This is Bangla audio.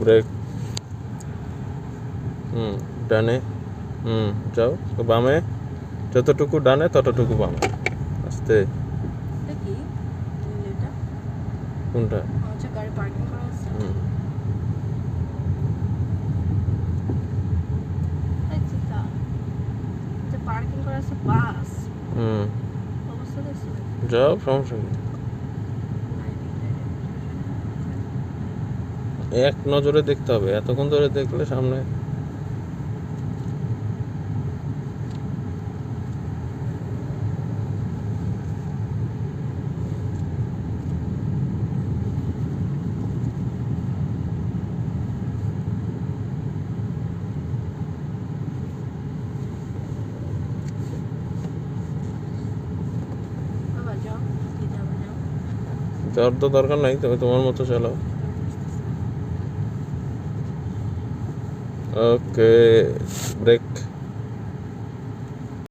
ব্রেক। ডানে। যাও বামে, যতটুকু ডানে ততটুকু বামে। আস্তে। কোনটা? গাড়ি পার্কিং করা আছে। পার্কিং করা আছে বাস। অবস্থা দেখছো? যাও, সমস্যা কি? এক নজরে দেখতে হবে, এতক্ষণ ধরে দেখলে সামনে। যাওয়ার তো দরকার নাই, তবে তোমার মতো চালাও। ওকে, ব্রেক।